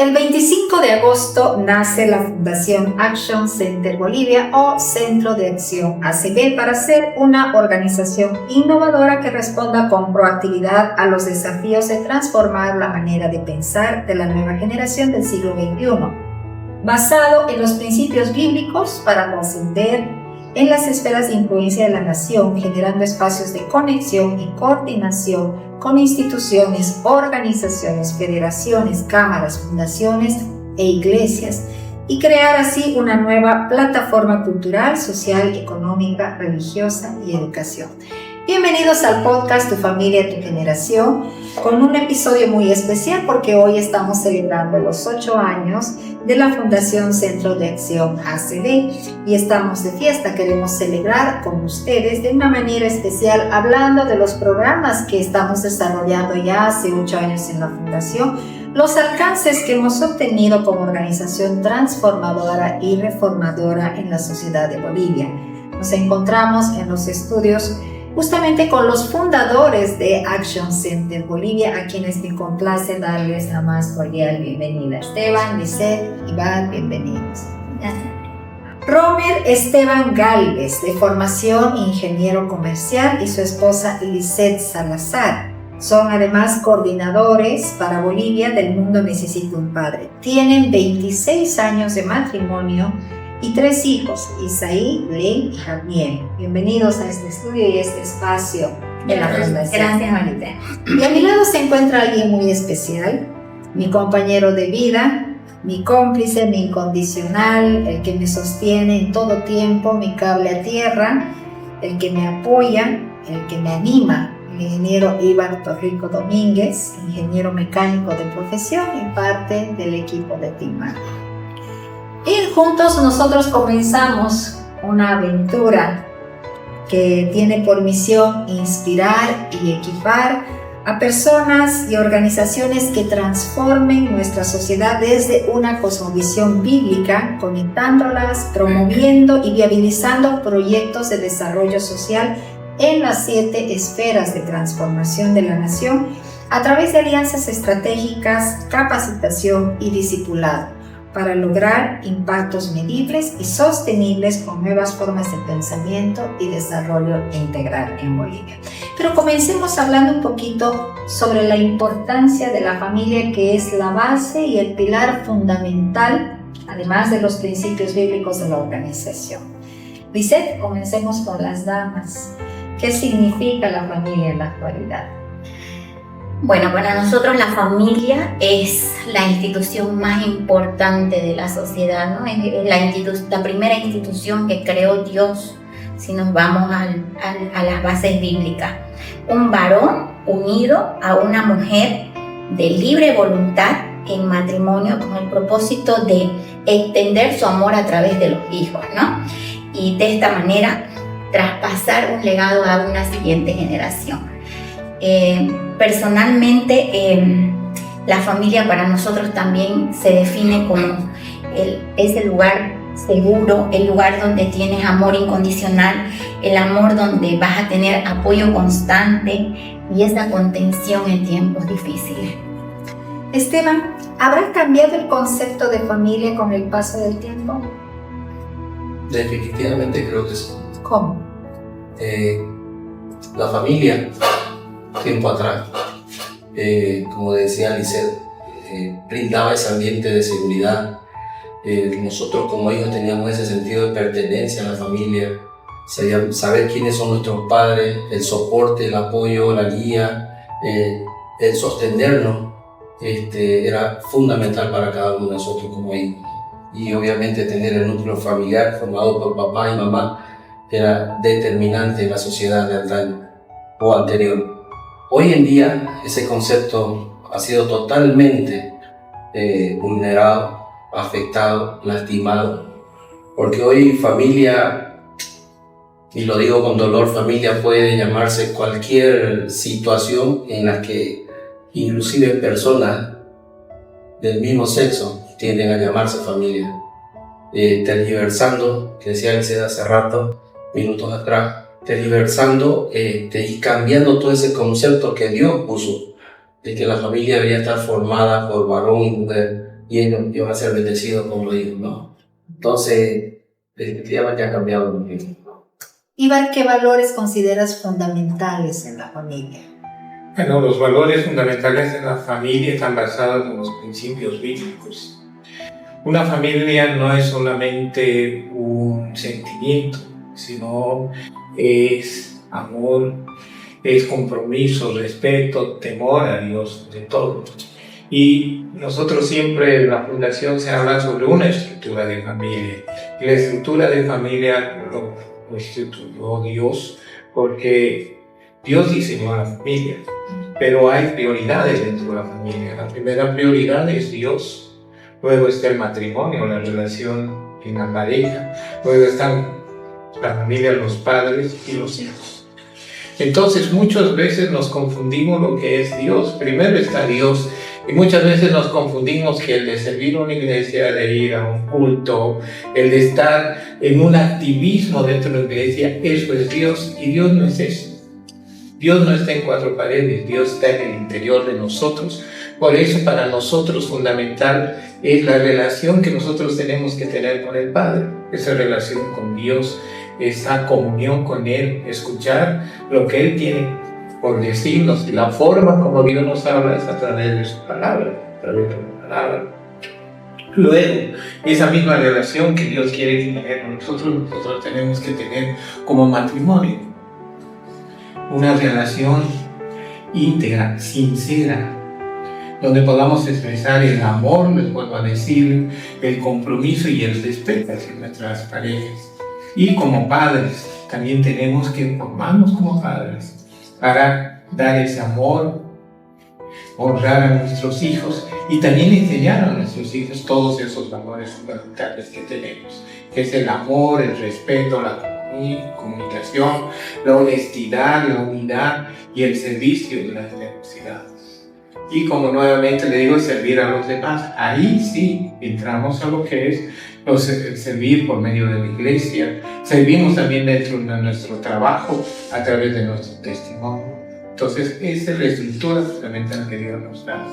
El 25 de agosto nace la Fundación Action Center Bolivia o Centro de Acción ACB para ser una organización innovadora que responda con proactividad a los desafíos de transformar la manera de pensar de la nueva generación del siglo XXI, basado en los principios bíblicos para trascender en las esferas de influencia de la nación, generando espacios de conexión y coordinación con instituciones, organizaciones, federaciones, cámaras, fundaciones e iglesias, y crear así una nueva plataforma cultural, social, económica, religiosa y educación. Bienvenidos al podcast Tu Familia, Tu Generación, con un episodio muy especial porque hoy estamos celebrando los 8 años de la Fundación Centro de Acción ACB y estamos de fiesta. Queremos celebrar con ustedes de una manera especial hablando de los programas que estamos desarrollando ya hace 8 años en la Fundación, los alcances que hemos obtenido como organización transformadora y reformadora en la sociedad de Bolivia. Nos encontramos en los estudios justamente con los fundadores de Action Center Bolivia, a quienes me complace darles la más cordial bienvenida. Esteban, Lisette, Iván, bienvenidos. Romer Esteban Gálvez, de formación ingeniero comercial, y su esposa Lisette Salazar. Son además coordinadores para Bolivia del Mundo Necesita un Padre. Tienen 26 años de matrimonio y 3 hijos, Isaí, Len y Javier. Bienvenidos a este estudio y este espacio de la Fundación. Gracias, Marita. Y a mi lado se encuentra alguien muy especial, mi compañero de vida, mi cómplice, mi incondicional, el que me sostiene en todo tiempo, mi cable a tierra, el que me apoya, el que me anima, el ingeniero Iván Torrico Domínguez, ingeniero mecánico de profesión y parte del equipo de Timar. Y juntos nosotros comenzamos una aventura que tiene por misión inspirar y equipar a personas y organizaciones que transformen nuestra sociedad desde una cosmovisión bíblica, conectándolas, promoviendo y viabilizando proyectos de desarrollo social en las 7 esferas de transformación de la nación a través de alianzas estratégicas, capacitación y discipulado, para lograr impactos medibles y sostenibles con nuevas formas de pensamiento y desarrollo integral en Bolivia. Pero comencemos hablando un poquito sobre la importancia de la familia, que es la base y el pilar fundamental, además de los principios bíblicos de la organización. Lisette, comencemos con las damas. ¿Qué significa la familia en la actualidad? Bueno, para nosotros la familia es la institución más importante de la sociedad, ¿no? Es la primera institución que creó Dios, si nos vamos a las bases bíblicas. Un varón unido a una mujer de libre voluntad en matrimonio con el propósito de extender su amor a través de los hijos, ¿no? Y de esta manera traspasar un legado a una siguiente generación. Personalmente, la familia para nosotros también se define como ese lugar seguro, el lugar donde tienes amor incondicional, el amor donde vas a tener apoyo constante y esa contención en tiempos difíciles. Esteban, ¿habrá cambiado el concepto de familia con el paso del tiempo? Definitivamente creo que sí. ¿Cómo? La familia, tiempo atrás, como decía Lisette, brindaba ese ambiente de seguridad. Nosotros como hijos teníamos ese sentido de pertenencia a la familia, saber quiénes son nuestros padres, el soporte, el apoyo, la guía, el sostenernos, era fundamental para cada uno de nosotros como hijos. Y obviamente tener el núcleo familiar formado por papá y mamá era determinante en la sociedad de antaño o anterior. Hoy en día ese concepto ha sido totalmente vulnerado, afectado, lastimado, porque hoy familia, y lo digo con dolor, familia puede llamarse cualquier situación en la que inclusive personas del mismo sexo tienden a llamarse familia, tergiversando, que decía Lisette hace rato, minutos atrás, tergiversando y cambiando todo ese concepto que Dios puso de que la familia debería estar formada por varón y mujer, y ellos van a ser bendecidos con los hijos, ¿no? Entonces, definitivamente ha cambiado mucho. Ibar, ¿qué valores consideras fundamentales en la familia? Bueno, los valores fundamentales de la familia están basados en los principios bíblicos. Una familia no es solamente un sentimiento, sino es amor, es compromiso, respeto, temor a Dios de todo. Y nosotros siempre en la Fundación se habla sobre una estructura de familia. Y la estructura de familia lo estructuró Dios, porque Dios diseñó a la familia, pero hay prioridades dentro de la familia. La primera prioridad es Dios. Luego está el matrimonio, la relación en la pareja. Luego están la familia, los padres y los hijos. Entonces muchas veces nos confundimos lo que es Dios. Primero está Dios y muchas veces nos confundimos que el de servir a una iglesia, de ir a un culto, el de estar en un activismo dentro de la iglesia, eso es Dios, y Dios no es eso. Dios no está en cuatro paredes, Dios está en el interior de nosotros. Por eso para nosotros fundamental es la relación que nosotros tenemos que tener con el Padre, esa relación con Dios, esa comunión con Él, escuchar lo que Él tiene por decirnos, y la forma como Dios nos habla es a través de su palabra, a través de la palabra. Luego, esa misma relación que Dios quiere tener con nosotros tenemos que tener como matrimonio, una relación íntegra, sincera, donde podamos expresar el amor, les vuelvo a decir, el compromiso y el respeto hacia nuestras parejas. Y como padres, también tenemos que formarnos como padres para dar ese amor, honrar a nuestros hijos y también enseñar a nuestros hijos todos esos valores fundamentales que tenemos, que es el amor, el respeto, la comunicación, la honestidad, la unidad y el servicio de las necesidades. Y como nuevamente le digo, servir a los demás. Ahí sí entramos a lo que es el servir por medio de la iglesia. Servimos también dentro de nuestro trabajo a través de nuestro testimonio. Entonces, esa es la estructura fundamental que Dios nos da.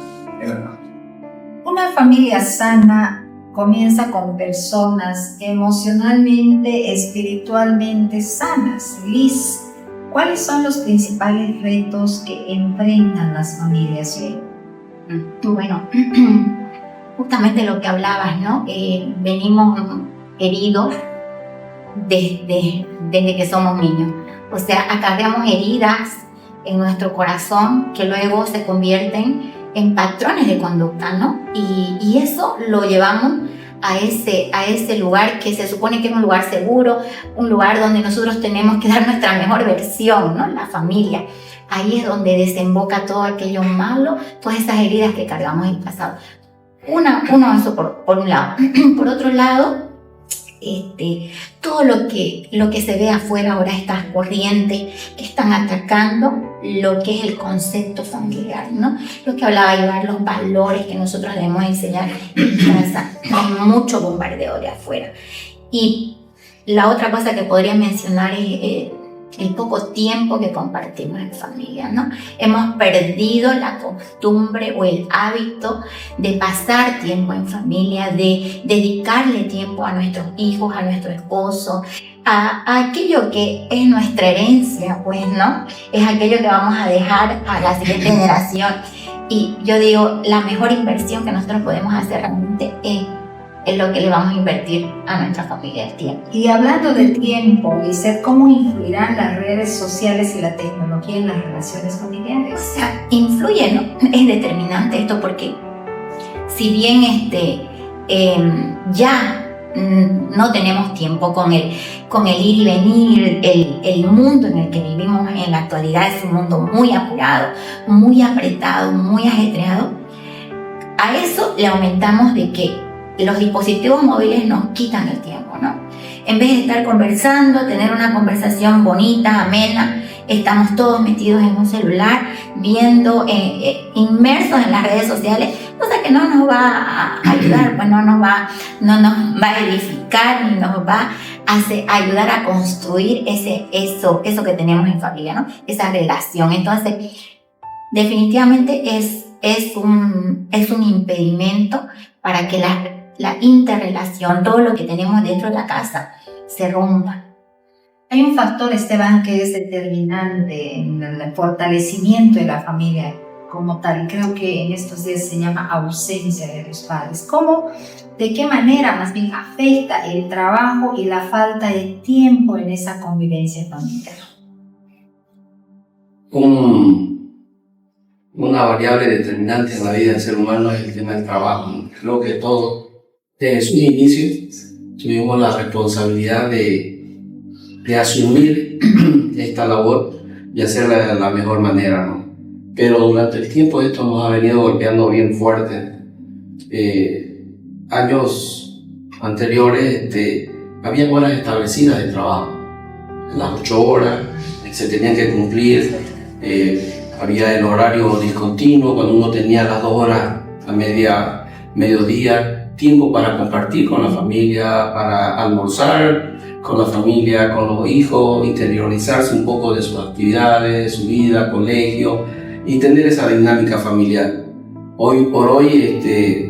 Una familia sana comienza con personas emocionalmente, espiritualmente sanas. Liz, ¿cuáles son los principales retos que enfrentan las familias hoy? Bueno, justamente lo que hablabas, ¿no? Venimos heridos desde que somos niños. O sea, acarreamos heridas en nuestro corazón que luego se convierten en patrones de conducta, ¿no? Y eso lo llevamos a ese lugar que se supone que es un lugar seguro, un lugar donde nosotros tenemos que dar nuestra mejor versión, ¿no? La familia. Ahí es donde desemboca todo aquello malo, todas esas heridas que cargamos en el pasado. Eso por un lado. Por otro lado, todo lo que se ve afuera ahora, estas corrientes que están atacando lo que es el concepto familiar, ¿no? Lo que hablaba Ibar, los valores que nosotros debemos enseñar en casa. Hay mucho bombardeo de afuera. Y la otra cosa que podría mencionar es el poco tiempo que compartimos en familia, ¿no? Hemos perdido la costumbre o el hábito de pasar tiempo en familia, de dedicarle tiempo a nuestros hijos, a nuestro esposo, a aquello que es nuestra herencia, pues, ¿no? Es aquello que vamos a dejar a la siguiente generación. Y yo digo, la mejor inversión que nosotros podemos hacer realmente es lo que le vamos a invertir a nuestra familia, el tiempo. Y hablando del tiempo, Lizeth, ¿cómo influirán las redes sociales y la tecnología en las relaciones familiares? O sea, influye, ¿no? Es determinante esto porque si bien ya no tenemos tiempo con el ir y venir, el mundo en el que vivimos en la actualidad es un mundo muy apurado, muy apretado, muy ajetreado, a eso le aumentamos de que los dispositivos móviles nos quitan el tiempo, ¿no? En vez de estar conversando, tener una conversación bonita, amena, estamos todos metidos en un celular, viendo, inmersos en las redes sociales, cosa que no nos va a ayudar, pues no nos va a edificar, ni nos va a ayudar a construir eso que tenemos en familia, ¿no? Esa relación. Entonces, definitivamente es un impedimento para que la interrelación, todo lo que tenemos dentro de la casa, se rompa. Hay un factor, Esteban, que es determinante en el fortalecimiento de la familia como tal, y creo que en estos días se llama ausencia de los padres. ¿De qué manera más bien afecta el trabajo y la falta de tiempo en esa convivencia familiar? Una variable determinante en la vida del ser humano es el tema del trabajo. Creo que todos, desde su inicio, tuvimos la responsabilidad de asumir esta labor y hacerla de la mejor manera, ¿no? Pero durante el tiempo esto nos ha venido golpeando bien fuerte. Años anteriores había horas establecidas de trabajo, las 8 horas se tenían que cumplir, había el horario discontinuo cuando uno tenía las 2 horas a mediodía, tiempo para compartir con la familia, para almorzar con la familia, con los hijos, interiorizarse un poco de sus actividades, su vida, colegio y tener esa dinámica familiar. Hoy por hoy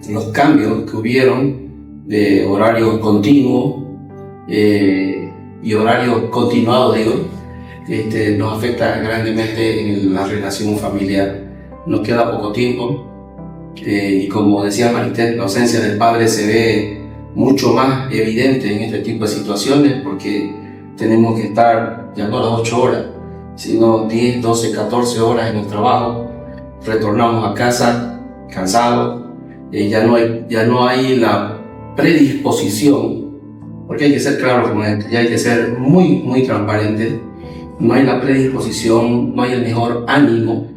los cambios que hubieron de horario continuo y horario continuado, nos afecta grandemente en la relación familiar. Nos queda poco tiempo y como decía Maritel, la ausencia del padre se ve mucho más evidente en este tipo de situaciones porque tenemos que estar ya no las 8 horas, sino 10, 12, 14 horas en el trabajo. Retornamos a casa cansados, ya no hay la predisposición, porque hay que ser claro con esto, ya hay que ser muy, muy transparente. No hay la predisposición, no hay el mejor ánimo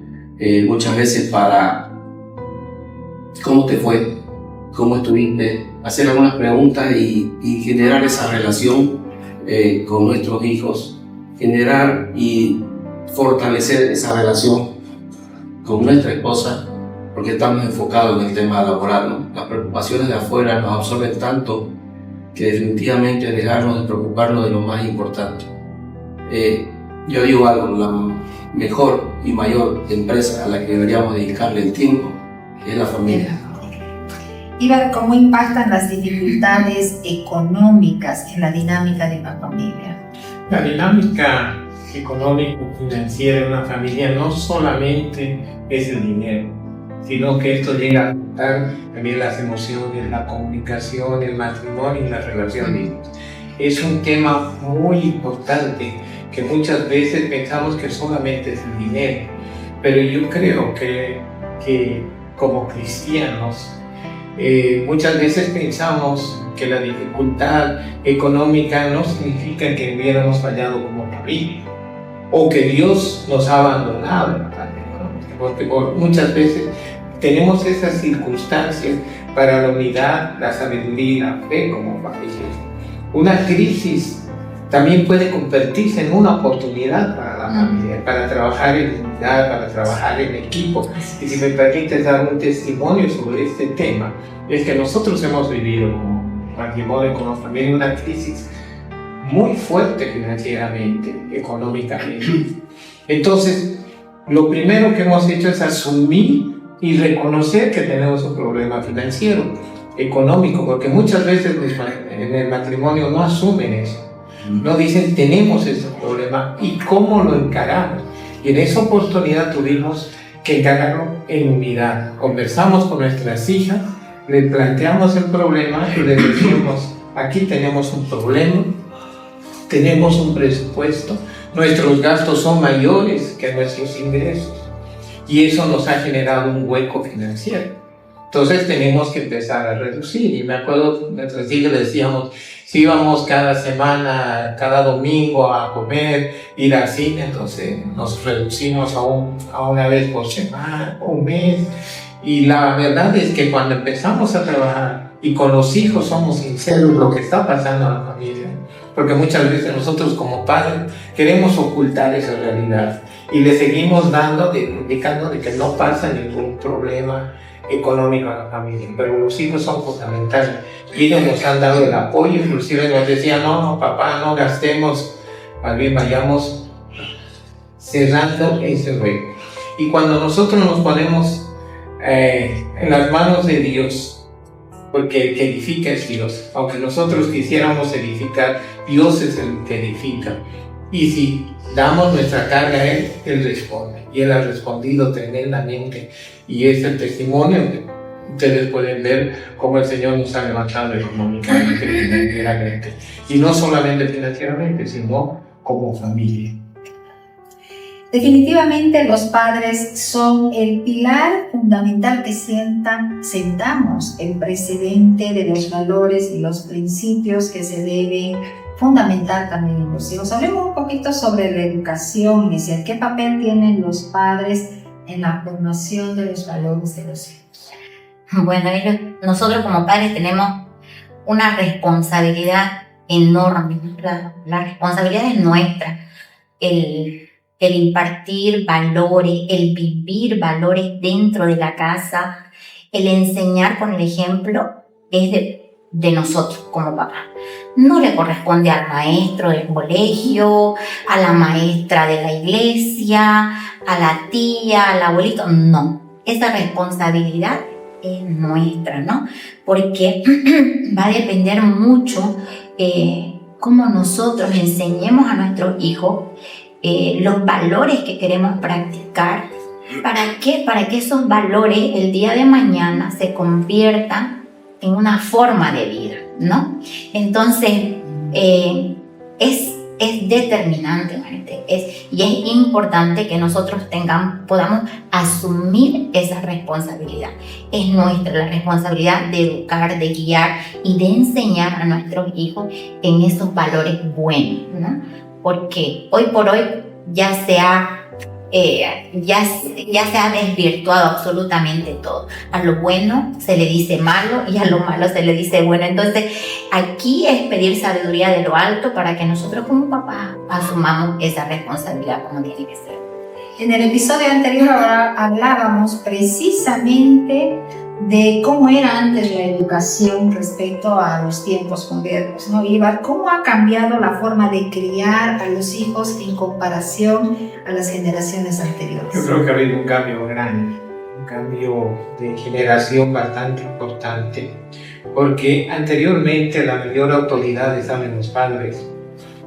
muchas veces para ¿cómo te fue? ¿Cómo estuviste? Hacer algunas preguntas y generar esa relación con nuestros hijos, generar y fortalecer esa relación con nuestra esposa, porque estamos enfocados en el tema laboral, ¿no? Las preocupaciones de afuera nos absorben tanto que definitivamente dejarnos de preocuparnos de lo más importante. Yo digo algo, la mejor y mayor empresa a la que deberíamos dedicarle el tiempo es la familia. Ibar, ¿cómo impactan las dificultades económicas en la dinámica de una familia? La dinámica económico-financiera de una familia no solamente es el dinero, sino que esto llega a afectar también las emociones, la comunicación, el matrimonio y las relaciones. Es un tema muy importante que muchas veces pensamos que solamente es el dinero, pero yo creo que como cristianos muchas veces pensamos que la dificultad económica no significa que hubiéramos fallado como familia o que Dios nos ha abandonado en la parte económica, porque muchas veces tenemos esas circunstancias para la unidad, la sabiduría y la fe como familia. Una crisis también puede convertirse en una oportunidad para la familia, para trabajar en unidad, para trabajar en equipo. Y si me permites dar un testimonio sobre este tema, es que nosotros hemos vivido como matrimonio, como familia, una crisis muy fuerte financieramente, económicamente. Entonces, lo primero que hemos hecho es asumir y reconocer que tenemos un problema financiero, económico, porque muchas veces en el matrimonio no asumen eso. No dicen, tenemos ese problema y cómo lo encaramos. Y en esa oportunidad tuvimos que encararlo en unidad. Conversamos con nuestras hijas, le planteamos el problema y le decimos, aquí tenemos un problema, tenemos un presupuesto, nuestros gastos son mayores que nuestros ingresos y eso nos ha generado un hueco financiero. Entonces tenemos que empezar a reducir. Y me acuerdo, nuestras hijas le decíamos, si íbamos cada semana, cada domingo a comer, ir al cine, entonces nos reducimos a una vez por semana, un mes. Y la verdad es que cuando empezamos a trabajar y con los hijos somos sinceros lo que está pasando en la familia, porque muchas veces nosotros como padres queremos ocultar esa realidad y le seguimos indicando de que no pasa ningún problema económico a la familia, pero los hijos son fundamentales y ellos nos han dado el apoyo, inclusive nos decían, no papá, no gastemos, más bien vayamos cerrando ese hueco. Y cuando nosotros nos ponemos en las manos de Dios porque el que edifica es Dios. Aunque nosotros quisiéramos edificar, Dios es el que edifica. Y si damos nuestra carga a Él, Él responde. Y Él ha respondido tremendamente. Y es el testimonio que ustedes pueden ver cómo el Señor nos ha levantado económicamente, financieramente. Y no solamente financieramente, sino como familia. Definitivamente los padres son el pilar fundamental que sentamos el precedente de los valores y los principios que se deben fundamentar también en los hijos. Hablemos un poquito sobre la educación inicial. ¿Qué papel tienen los padres en la formación de los valores de los hijos? Bueno, nosotros como padres tenemos una responsabilidad enorme. La responsabilidad es nuestra. El impartir valores, el vivir valores dentro de la casa, el enseñar con el ejemplo es de nosotros como papás. No le corresponde al maestro del colegio, a la maestra de la iglesia, a la tía, al abuelito. No, esa responsabilidad es nuestra, ¿no? Porque va a depender mucho cómo nosotros enseñemos a nuestros hijos los valores que queremos practicar. ¿Para qué? Para que esos valores el día de mañana se conviertan en una forma de vida, ¿no? Entonces, es determinante, y es importante que nosotros podamos asumir esa responsabilidad. Es nuestra la responsabilidad de educar, de guiar y de enseñar a nuestros hijos en esos valores buenos, ¿no? Porque hoy por hoy ya se ha desvirtuado absolutamente todo. A lo bueno se le dice malo y a lo malo se le dice bueno. Entonces, aquí es pedir sabiduría de lo alto para que nosotros como papás asumamos esa responsabilidad como tiene que ser. En el episodio anterior hablábamos precisamente de cómo era antes la educación respecto a los tiempos modernos, ¿no, Ibar? ¿Cómo ha cambiado la forma de criar a los hijos en comparación a las generaciones anteriores? Yo creo que ha habido un cambio grande, un cambio de generación bastante importante, porque anteriormente la mayor autoridad estaba en los padres.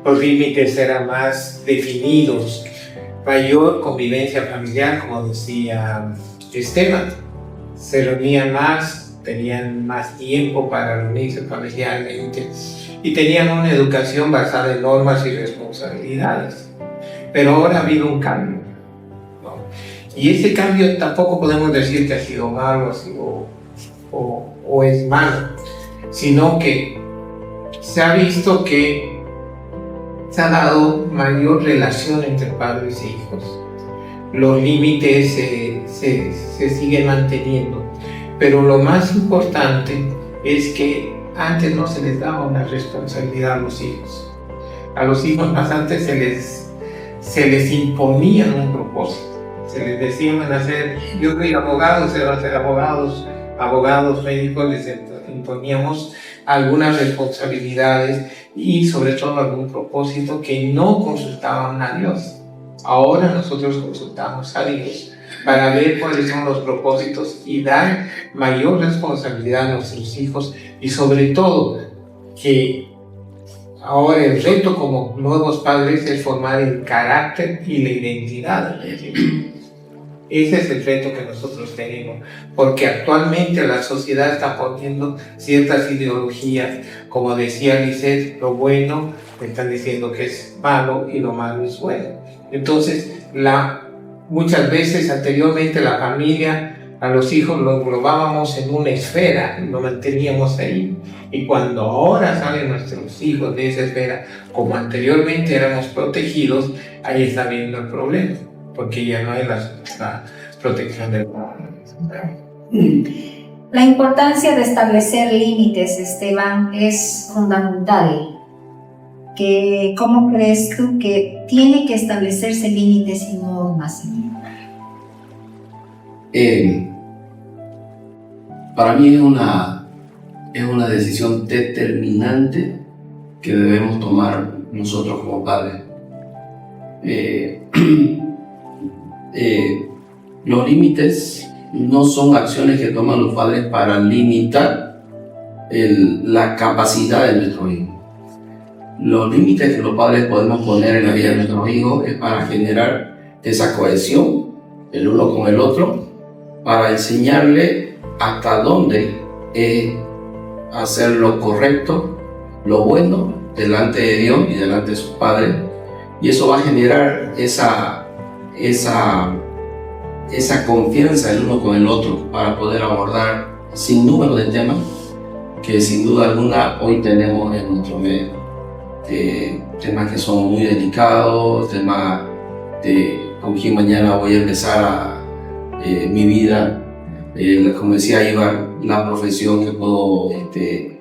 Los límites eran más definidos, mayor convivencia familiar, como decía Esteban. Se reunían más, tenían más tiempo para reunirse familiarmente y tenían una educación basada en normas y responsabilidades. Pero ahora ha habido un cambio, ¿no? Y ese cambio tampoco podemos decir que ha sido malo o es malo, sino que se ha visto que se ha dado mayor relación entre padres e hijos. Los límites se siguen manteniendo, pero lo más importante es que antes no se les daba una responsabilidad a los hijos. A los hijos más antes se les imponía un propósito. Se les decía, van a ser, yo soy abogado, se van a ser abogados, médicos, les imponíamos algunas responsabilidades y sobre todo algún propósito que no consultaban a Dios. Ahora nosotros consultamos a Dios para ver cuáles son los propósitos y dar mayor responsabilidad a nuestros hijos y sobre todo que ahora el reto como nuevos padres es formar el carácter y la identidad de los hijos. Ese es el reto que nosotros tenemos, porque actualmente la sociedad está poniendo ciertas ideologías, como decía Lisette, lo bueno me están diciendo que es malo y lo malo es bueno. Entonces, muchas veces anteriormente la familia, a los hijos lo englobábamos en una esfera, lo manteníamos ahí. Y cuando ahora salen nuestros hijos de esa esfera, como anteriormente éramos protegidos, ahí está viendo el problema, porque ya no hay la protección del padre. La importancia de establecer límites, Esteban, es fundamental. ¿Cómo crees tú que tiene que establecerse límites y normas? Para mí es una decisión determinante que debemos tomar nosotros como padres. Los límites no son acciones que toman los padres para limitar la capacidad de nuestros hijos. Los límites que los padres podemos poner en la vida de nuestros hijos es para generar esa cohesión, el uno con el otro, para enseñarle hasta dónde es hacer lo correcto, lo bueno, delante de Dios y delante de sus padres. Y eso va a generar esa confianza el uno con el otro para poder abordar sin número de temas que sin duda alguna hoy tenemos en nuestro medio. Temas que son muy delicados, temas de con quién mañana voy a empezar mi vida, como decía Ibar, la profesión que puedo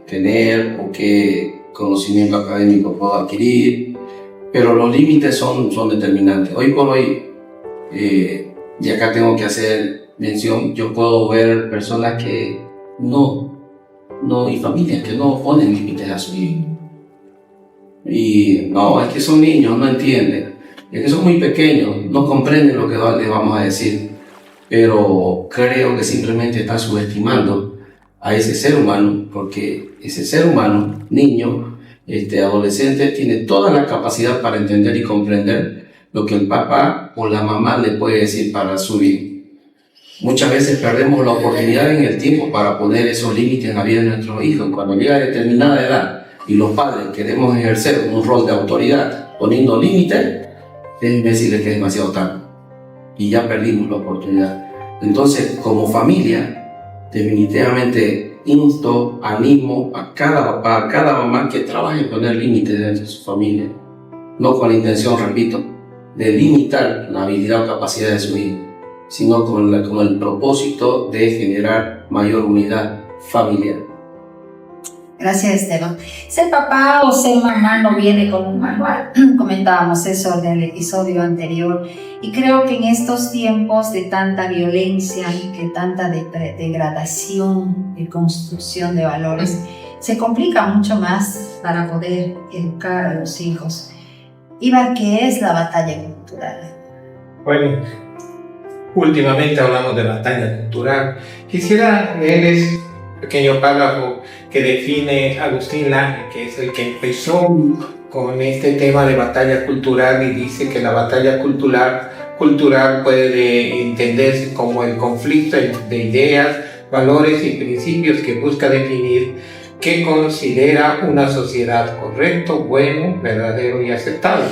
tener o qué conocimiento académico puedo adquirir, pero los límites son determinantes. Hoy por hoy, y acá tengo que hacer mención, yo puedo ver personas que y familias que no ponen límites a su hijo. Y no, es que son niños, no entienden, es que son muy pequeños, no comprenden lo que les vamos a decir, pero creo que simplemente están subestimando a ese ser humano, porque ese ser humano, niño, adolescente, tiene toda la capacidad para entender y comprender lo que el papá o la mamá le puede decir para su vida. Muchas veces perdemos la oportunidad en el tiempo para poner esos límites en la vida de nuestros hijos. Cuando llega a determinada edad y los padres queremos ejercer un rol de autoridad poniendo límites, déjenme decirles que es demasiado tarde y ya perdimos la oportunidad. Entonces, como familia, definitivamente animo a cada papá, a cada mamá que trabaje en poner límites dentro de su familia, no con la intención, repito, de limitar la habilidad o capacidad de su hijo, sino con el propósito de generar mayor unidad familiar. Gracias, Esteban. Ser papá o ser mamá no viene con un manual. Comentábamos eso en el episodio anterior. Y creo que en estos tiempos de tanta violencia y de tanta degradación y construcción de valores, se complica mucho más para poder educar a los hijos. Ibar, ¿qué es la batalla cultural? Bueno, últimamente hablamos de batalla cultural. Quisiera leerles un pequeño párrafo que define Agustín Laje, que es el que empezó con este tema de batalla cultural, y dice que la batalla cultural puede entenderse como el conflicto de ideas, valores y principios que busca definir qué considera una sociedad correcto, bueno, verdadero y aceptable.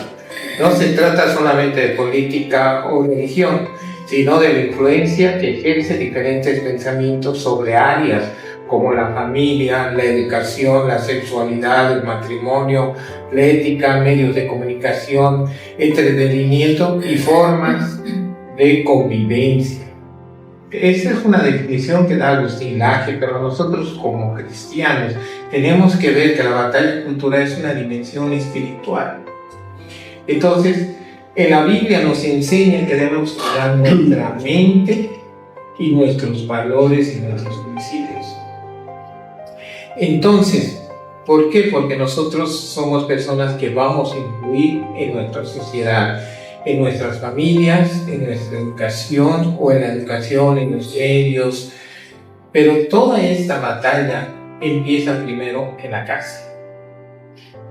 No se trata solamente de política o religión, sino de la influencia que ejerce diferentes pensamientos sobre áreas como la familia, la educación, la sexualidad, el matrimonio, la ética, medios de comunicación, entretenimiento y formas de convivencia. Esa es una definición que da Agustín Laje, pero nosotros como cristianos tenemos que ver que la batalla cultural es una dimensión espiritual. Entonces, en la Biblia nos enseña que debemos cuidar nuestra mente y nuestros valores y nuestros principios. Entonces, ¿por qué? Porque nosotros somos personas que vamos a influir en nuestra sociedad, en nuestras familias, en nuestra educación o en la educación, en los medios. Pero toda esta batalla empieza primero en la casa.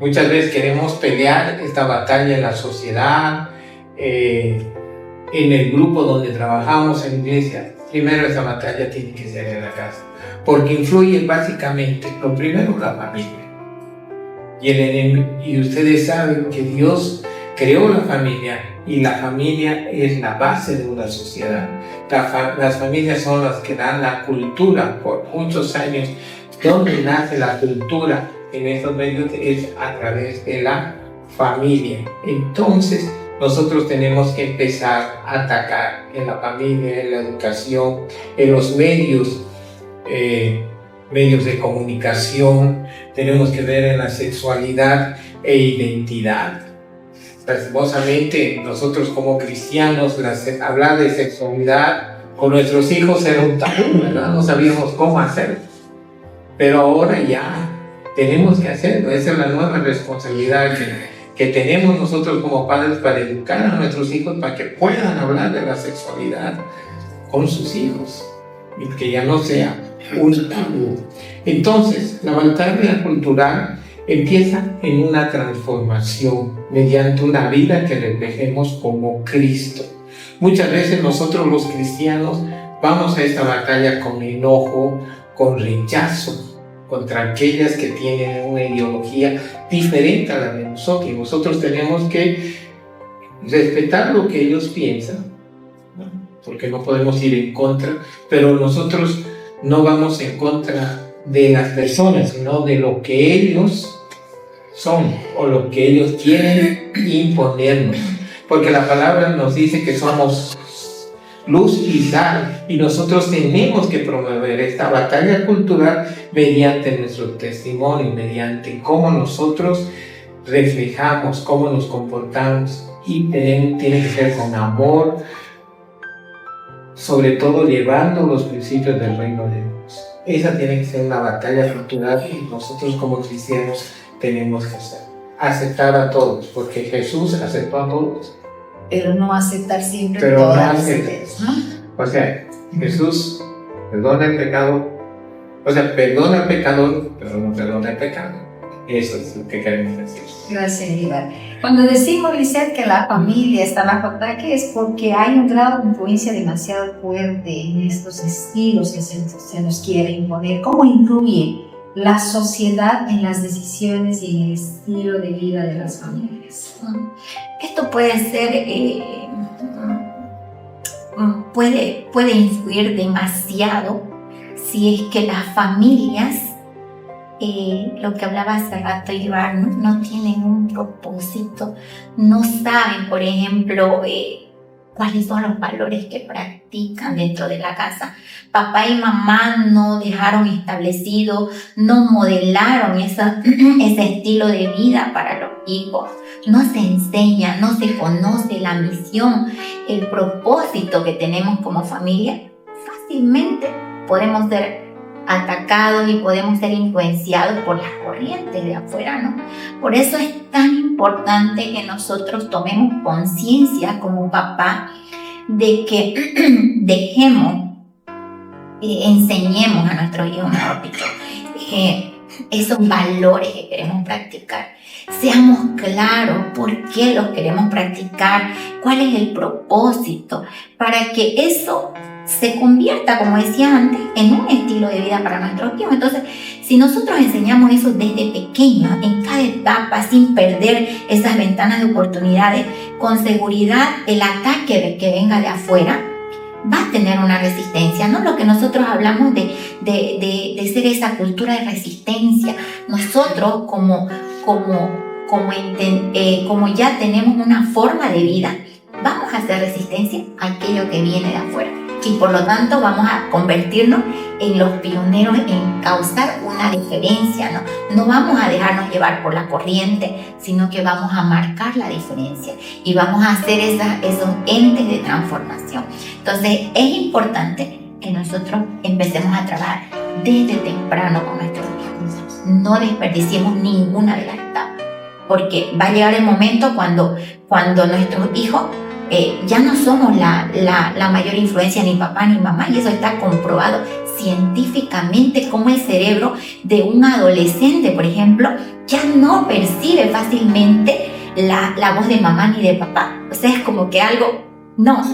Muchas veces queremos pelear esta batalla en la sociedad, en el grupo donde trabajamos, en la iglesia. Primero esta batalla tiene que ser en la casa, porque influye básicamente, lo primero, la familia. Y ustedes saben que Dios creó la familia, y la familia es la base de una sociedad. Las familias son las que dan la cultura por muchos años. Donde nace la cultura en estos medios es a través de la familia. Entonces nosotros tenemos que empezar a atacar en la familia, en la educación, en los medios de comunicación. Tenemos que ver en la sexualidad e identidad. Lastimosamente, nosotros como cristianos, hablar de sexualidad con nuestros hijos era un tabú, ¿verdad? No sabíamos cómo hacerlo. Pero ahora ya tenemos que hacerlo. Esa es la nueva responsabilidad que tenemos nosotros como padres para educar a nuestros hijos para que puedan hablar de la sexualidad con sus hijos. Y que ya no sea Entonces, la batalla cultural empieza en una transformación mediante una vida que reflejemos como Cristo. Muchas veces nosotros los cristianos vamos a esta batalla con enojo, con rechazo contra aquellas que tienen una ideología diferente a la de nosotros. Nosotros tenemos que respetar lo que ellos piensan, ¿no? Porque no podemos ir en contra, pero nosotros no vamos en contra de las personas, sino de lo que ellos son o lo que ellos quieren imponernos. Porque la palabra nos dice que somos luz y sal, y nosotros tenemos que promover esta batalla cultural mediante nuestro testimonio, mediante cómo nosotros reflejamos, cómo nos comportamos, y tiene que ser con amor, sobre todo llevando los principios del reino de Dios. Esa tiene que ser una batalla cultural y nosotros como cristianos tenemos que hacer. Aceptar a todos, porque Jesús aceptó a todos. Pero no aceptar siempre Pero todas no las aceptar. ideas, ¿no? O sea, Jesús perdona el pecado, o sea, perdona al pecador, pero no perdona el pecado. Eso es lo que queremos decir. Gracias, Iván. Cuando decimos, Lisette, que la familia está bajo ataque es porque hay un grado de influencia demasiado fuerte en estos estilos que se nos quiere imponer. ¿Cómo influye la sociedad en las decisiones y en el estilo de vida de las familias? Esto puede ser, puede influir demasiado si es que las familias, lo que hablaba hace rato Iván, no tienen un propósito, no saben, por ejemplo, cuáles son los valores que practican dentro de la casa. Papá y mamá no dejaron establecido, no modelaron ese estilo de vida para los hijos. No se enseña, no se conoce la misión, el propósito que tenemos como familia. Fácilmente podemos ser atacados y podemos ser influenciados por las corrientes de afuera, ¿no? Por eso es tan importante que nosotros tomemos conciencia como papá de que enseñemos a nuestros hijos, mejor dicho, esos valores que queremos practicar. Seamos claros por qué los queremos practicar, cuál es el propósito, para que eso se convierta, como decía antes, en un estilo de vida para nuestros hijos. Entonces, si nosotros enseñamos eso desde pequeños, en cada etapa, sin perder esas ventanas de oportunidades, con seguridad el ataque que venga de afuera va a tener una resistencia, ¿no? Lo que nosotros hablamos de ser esa cultura de resistencia. Nosotros como ya tenemos una forma de vida, vamos a hacer resistencia a aquello que viene de afuera. Y por lo tanto vamos a convertirnos en los pioneros en causar una diferencia, ¿no? No vamos a dejarnos llevar por la corriente, sino que vamos a marcar la diferencia y vamos a hacer esos entes de transformación. Entonces es importante que nosotros empecemos a trabajar desde temprano con nuestros hijos. No desperdiciemos ninguna de las etapas, porque va a llegar el momento cuando nuestros hijos ya no somos la mayor influencia, ni papá ni mamá, y eso está comprobado científicamente, como el cerebro de un adolescente, por ejemplo, ya no percibe fácilmente la voz de mamá ni de papá. O sea, es como que algo, no.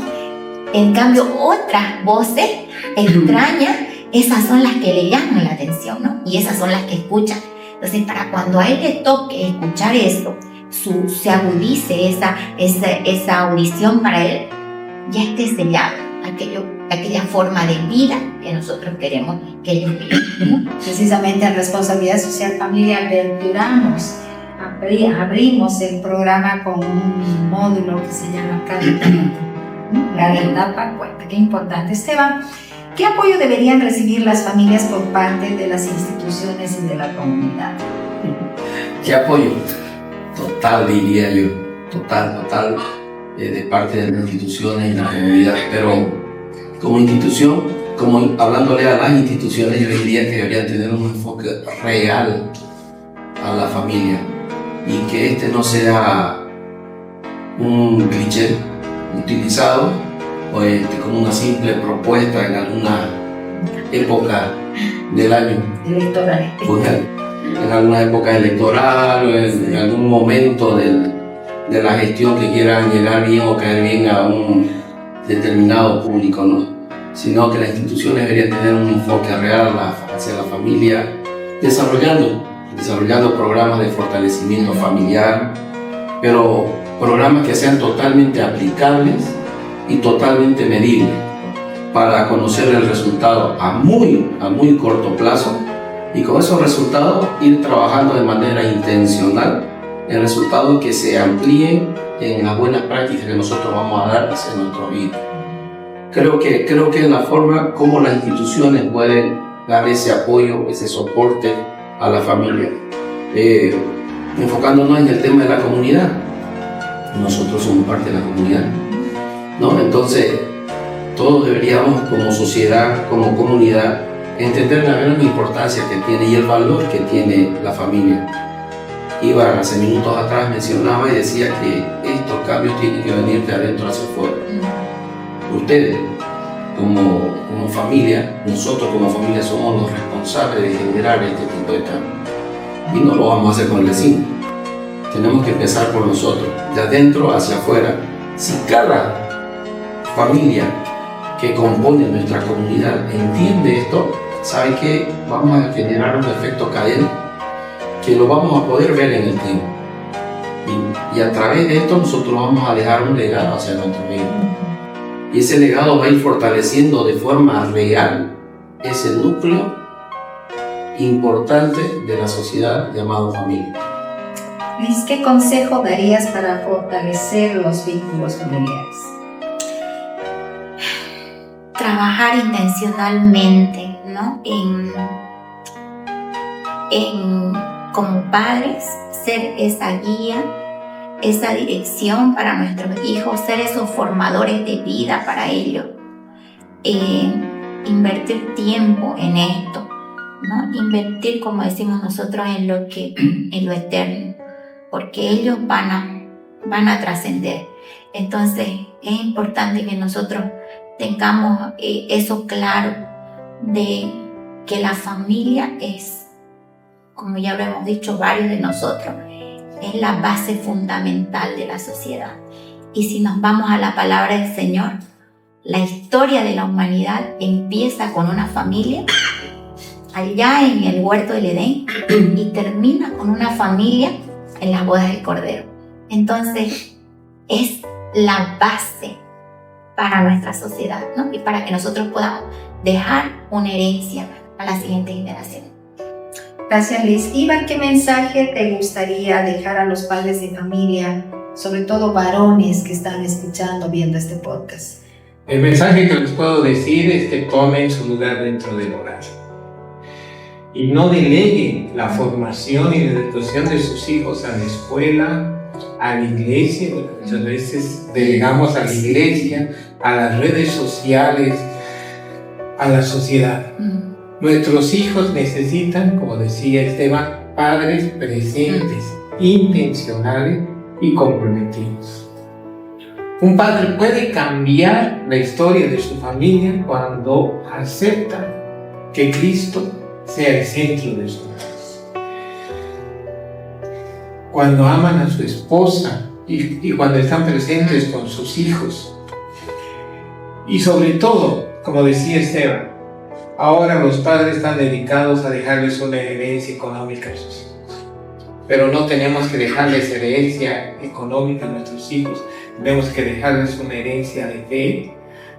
En cambio, otras voces extrañas, esas son las que le llaman la atención, ¿no? Y esas son las que escuchan. Entonces, para cuando a él le toque escuchar eso, se agudice esa audición para él, ya esté sellado aquella forma de vida que nosotros queremos que ellos vivan. Precisamente en Responsabilidad Social Familia abrimos el programa con un módulo que se llama Cada etapa. Cada etapa cuenta. Qué importante. Esteban, ¿qué apoyo deberían recibir las familias por parte de las instituciones y de la comunidad? ¿Qué apoyo? Total, diría yo, total, de parte de las instituciones y la comunidad, pero como institución, como hablándole a las instituciones, yo diría que deberían tener un enfoque real a la familia y que este no sea un cliché utilizado como una simple propuesta en alguna época del año. Electoral. Pues, en alguna época electoral o en algún momento de la gestión que quieran llegar bien o caer bien a un determinado público, ¿no? Sino que las instituciones deberían tener un enfoque real hacia la familia, desarrollando programas de fortalecimiento familiar, pero programas que sean totalmente aplicables y totalmente medibles para conocer el resultado a muy corto plazo, y con esos resultados ir trabajando de manera intencional en resultados que se amplíen en las buenas prácticas que nosotros vamos a dar hacia nuestra vida. Creo que es la forma como las instituciones pueden dar ese apoyo, ese soporte a la familia. Enfocándonos en el tema de la comunidad. Nosotros somos parte de la comunidad, ¿no? Entonces, todos deberíamos como sociedad, como comunidad, entender la gran importancia que tiene y el valor que tiene la familia. Ibar hace minutos atrás mencionaba y decía que estos cambios tienen que venir de adentro hacia afuera. Ustedes, como familia, nosotros como familia somos los responsables de generar este tipo de cambios. Y no lo vamos a hacer con el vecino. Tenemos que empezar por nosotros, de adentro hacia afuera. Si cada familia que compone nuestra comunidad entiende esto, ¿sabe qué? Vamos a generar un efecto cadena que lo vamos a poder ver en el tiempo. Y a través de esto nosotros vamos a dejar un legado hacia nuestro vida. Y ese legado va a ir fortaleciendo de forma real ese núcleo importante de la sociedad llamado familia. Liz, ¿qué consejo darías para fortalecer los vínculos familiares? Trabajar intencionalmente, ¿no? Como padres, ser esa guía, esa dirección para nuestros hijos, ser esos formadores de vida para ellos. Invertir tiempo en esto, ¿no? Invertir, como decimos nosotros, en lo eterno, porque ellos van a trascender. Entonces, es importante que nosotros tengamos eso claro, de que la familia es, como ya lo hemos dicho varios de nosotros, es la base fundamental de la sociedad. Y si nos vamos a la palabra del Señor, la historia de la humanidad empieza con una familia allá en el huerto del Edén y termina con una familia en las bodas del Cordero. Entonces, es la base para nuestra sociedad, ¿no? Y para que nosotros podamos dejar una herencia a la siguiente generación. Gracias, Liz. Ibar, ¿qué mensaje te gustaría dejar a los padres de familia, sobre todo varones que están escuchando, viendo este podcast? El mensaje que les puedo decir es que tomen su lugar dentro del hogar y no deleguen la formación y la educación de sus hijos a la escuela, a la iglesia. Muchas veces delegamos a la iglesia, a las redes sociales, a la sociedad. Nuestros hijos necesitan, como decía Esteban, padres presentes, intencionales y comprometidos. Un padre puede cambiar la historia de su familia cuando acepta que Cristo sea el centro de su vida. Cuando aman a su esposa y cuando están presentes con sus hijos. Y sobre todo, como decía Esteban, ahora los padres están dedicados a dejarles una herencia económica a sus hijos. Pero no tenemos que dejarles herencia económica a nuestros hijos. Tenemos que dejarles una herencia de fe,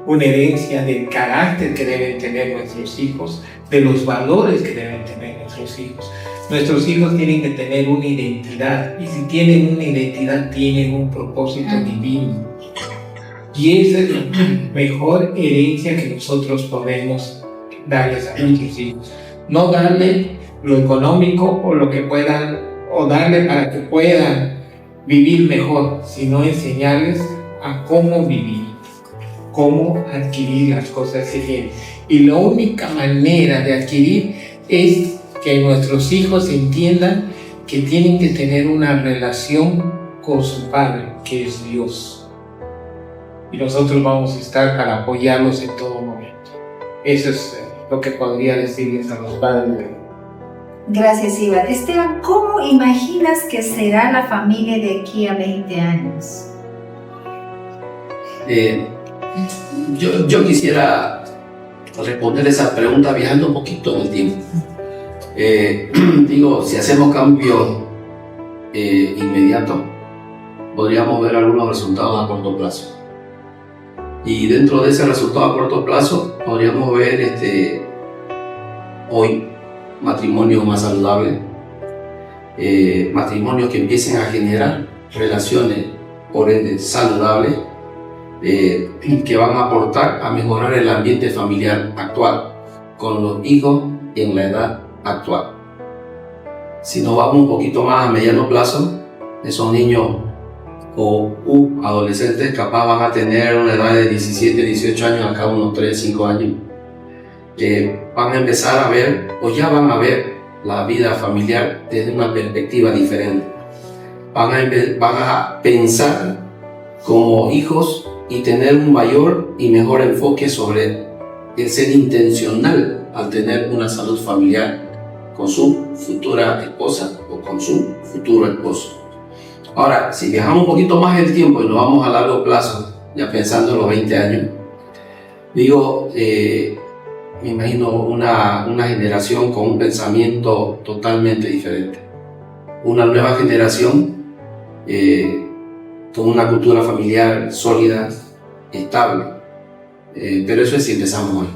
una herencia del carácter que deben tener nuestros hijos, de los valores que deben tener nuestros hijos. Nuestros hijos tienen que tener una identidad, y si tienen una identidad, tienen un propósito divino. Y esa es la mejor herencia que nosotros podemos darles a nuestros hijos. No darle lo económico o lo que puedan, o darle para que puedan vivir mejor, sino enseñarles a cómo vivir, cómo adquirir las cosas que tienen. Y la única manera de adquirir es que nuestros hijos entiendan que tienen que tener una relación con su Padre, que es Dios. Y nosotros vamos a estar para apoyarlos en todo momento. Esa es lo que podría decirles a los padres. Gracias, Iván. Esteban, ¿cómo imaginas que será la familia de aquí a 20 años? Yo quisiera responder esa pregunta viajando un poquito en el tiempo. Digo, si hacemos cambios inmediatos, podríamos ver algunos resultados a corto plazo. Y dentro de ese resultado a corto plazo, podríamos ver hoy matrimonios más saludables, matrimonios que empiecen a generar relaciones, por ende, saludables, que van a aportar a mejorar el ambiente familiar actual, con los hijos en la edad actual. Si nos vamos un poquito más a mediano plazo, esos niños o adolescentes capaz van a tener una edad de 17, 18 años, acá unos 3, 5 años, que van a empezar a ver o ya van a ver la vida familiar desde una perspectiva diferente. Van a pensar como hijos y tener un mayor y mejor enfoque sobre el ser intencional al tener una salud familiar con su futura esposa o con su futuro esposo. Ahora, si viajamos un poquito más el tiempo y nos vamos a largo plazo, ya pensando en los 20 años, digo, me imagino una generación con un pensamiento totalmente diferente. Una nueva generación con una cultura familiar sólida, estable. Pero eso es si empezamos hoy.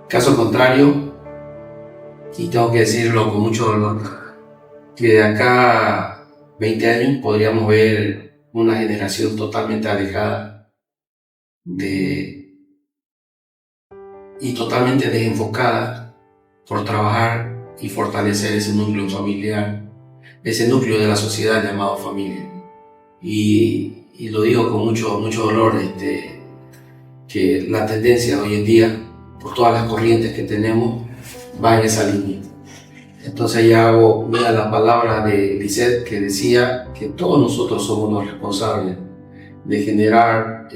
Caso contrario, y tengo que decirlo con mucho dolor, que de acá 20 años podríamos ver una generación totalmente alejada y totalmente desenfocada por trabajar y fortalecer ese núcleo familiar, ese núcleo de la sociedad llamado familia. Y lo digo con mucho dolor, que la tendencia hoy en día, por todas las corrientes que tenemos, va en esa línea. Entonces ya hago mira la palabra de Lisette, que decía que todos nosotros somos los responsables de generar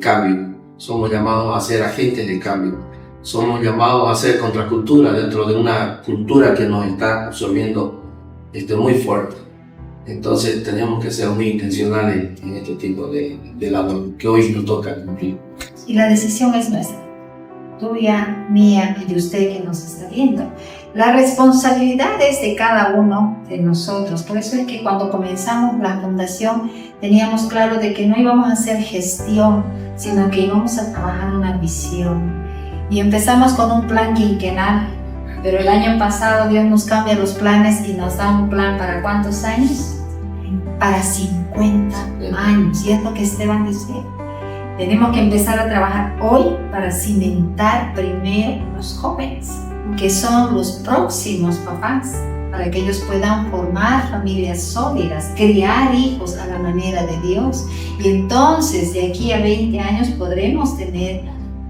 cambio. Somos llamados a ser agentes de cambio. Somos llamados a ser contracultura dentro de una cultura que nos está absorbiendo muy fuerte. Entonces tenemos que ser muy intencionales en este tipo de labor que hoy nos toca cumplir. Y la decisión es nuestra, tuya, mía y de usted que nos está viendo. La responsabilidad es de cada uno de nosotros. Por eso es que cuando comenzamos la fundación teníamos claro de que no íbamos a hacer gestión, sino que íbamos a trabajar una visión. Y empezamos con un plan quinquenal, pero el año pasado Dios nos cambia los planes y nos da un plan ¿para cuántos años? Para 50 años. Y es lo que Esteban decía. Tenemos que empezar a trabajar hoy para cimentar primero los jóvenes, que son los próximos papás, para que ellos puedan formar familias sólidas, criar hijos a la manera de Dios. Y entonces de aquí a 20 años podremos tener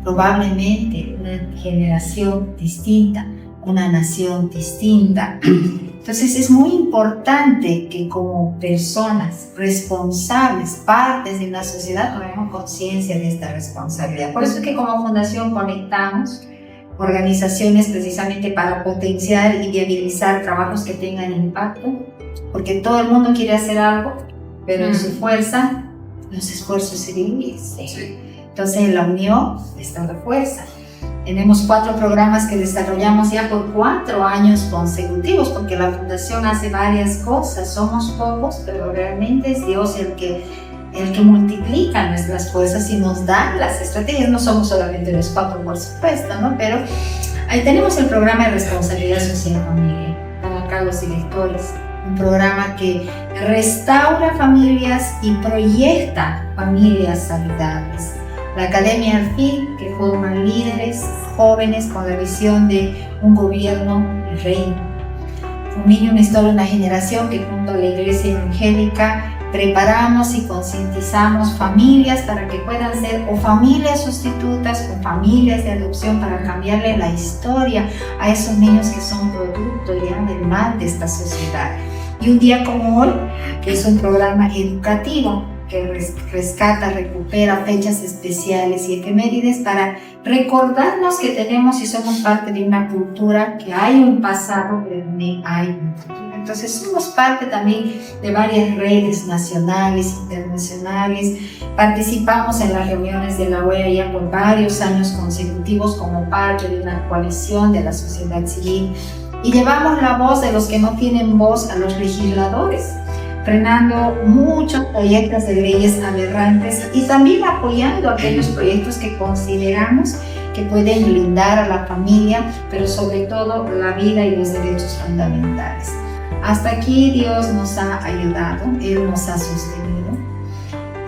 probablemente una generación distinta, una nación distinta. Entonces es muy importante que como personas responsables, partes de una sociedad, tomemos conciencia de esta responsabilidad. Por eso es que como fundación conectamos organizaciones precisamente para potenciar y viabilizar trabajos que tengan impacto, porque todo el mundo quiere hacer algo, pero en su fuerza los esfuerzos se dividen. Sí. Entonces en la unión está la fuerza. Tenemos 4 programas que desarrollamos ya por 4 años consecutivos, porque la fundación hace varias cosas. Somos pocos, pero realmente es Dios el que multiplica nuestras fuerzas y nos da las estrategias. No somos solamente los 4, por supuesto, ¿no? Pero ahí tenemos el programa de responsabilidad social familiar, para cargos directores, un programa que restaura familias y proyecta familias saludables. La Academia Alfil, que forma líderes jóvenes con la visión de un gobierno y reino. Un niño, una historia, una generación, que junto a la Iglesia Evangélica preparamos y concientizamos familias para que puedan ser o familias sustitutas o familias de adopción, para cambiarle la historia a esos niños que son producto ya del mal de esta sociedad. Y un día como hoy, que es un programa educativo que rescata, recupera fechas especiales y efemérides para recordarnos que tenemos y somos parte de una cultura, que hay un pasado, pero también hay un futuro. Entonces somos parte también de varias redes nacionales, internacionales. Participamos en las reuniones de la OEA ya por varios años consecutivos como parte de una coalición de la sociedad civil y llevamos la voz de los que no tienen voz a los legisladores, frenando muchos proyectos de leyes aberrantes y también apoyando aquellos proyectos que consideramos que pueden blindar a la familia, pero sobre todo la vida y los derechos fundamentales. Hasta aquí Dios nos ha ayudado, Él nos ha sostenido,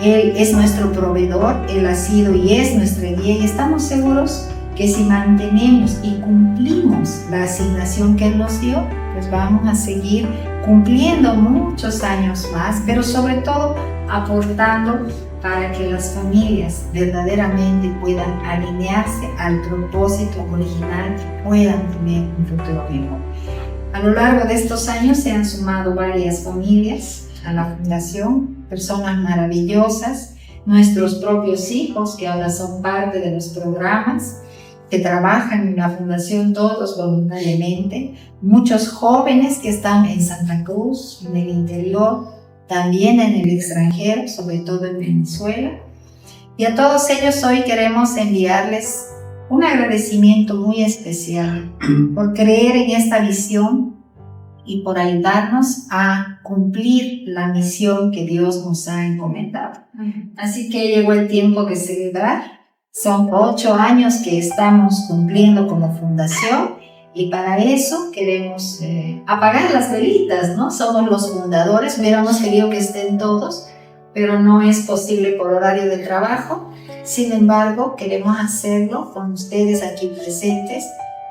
Él es nuestro proveedor, Él ha sido y es nuestra guía y estamos seguros que si mantenemos y cumplimos la asignación que Él nos dio, pues vamos a seguir cumpliendo muchos años más, pero sobre todo aportando para que las familias verdaderamente puedan alinearse al propósito original, que puedan tener un futuro mejor. A lo largo de estos años se han sumado varias familias a la fundación, personas maravillosas, nuestros propios hijos que ahora son parte de los programas, que trabajan en la fundación todos voluntariamente, muchos jóvenes que están en Santa Cruz, en el interior, también en el extranjero, sobre todo en Venezuela. Y a todos ellos hoy queremos enviarles un agradecimiento muy especial por creer en esta visión y por ayudarnos a cumplir la misión que Dios nos ha encomendado. Así que llegó el tiempo de celebrar. Son 8 años que estamos cumpliendo como fundación y para eso queremos apagar las velitas, ¿no? Somos los fundadores, hubiéramos querido que estén todos, pero no es posible por horario de trabajo. Sin embargo, queremos hacerlo con ustedes aquí presentes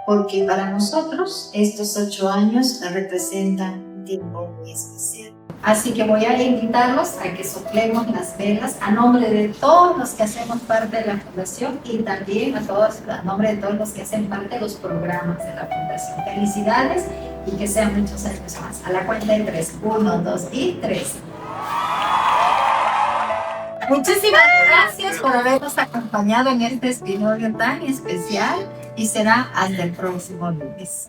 porque para nosotros estos 8 años representan un tiempo muy especial. Así que voy a invitarlos a que soplemos las velas a nombre de todos los que hacemos parte de la fundación y también a nombre de todos los que hacen parte de los programas de la fundación. Felicidades y que sean muchos años más. A la cuenta de 3. 1, 2 y 3. Muchísimas gracias por habernos acompañado en este episodio tan especial y será hasta el próximo lunes.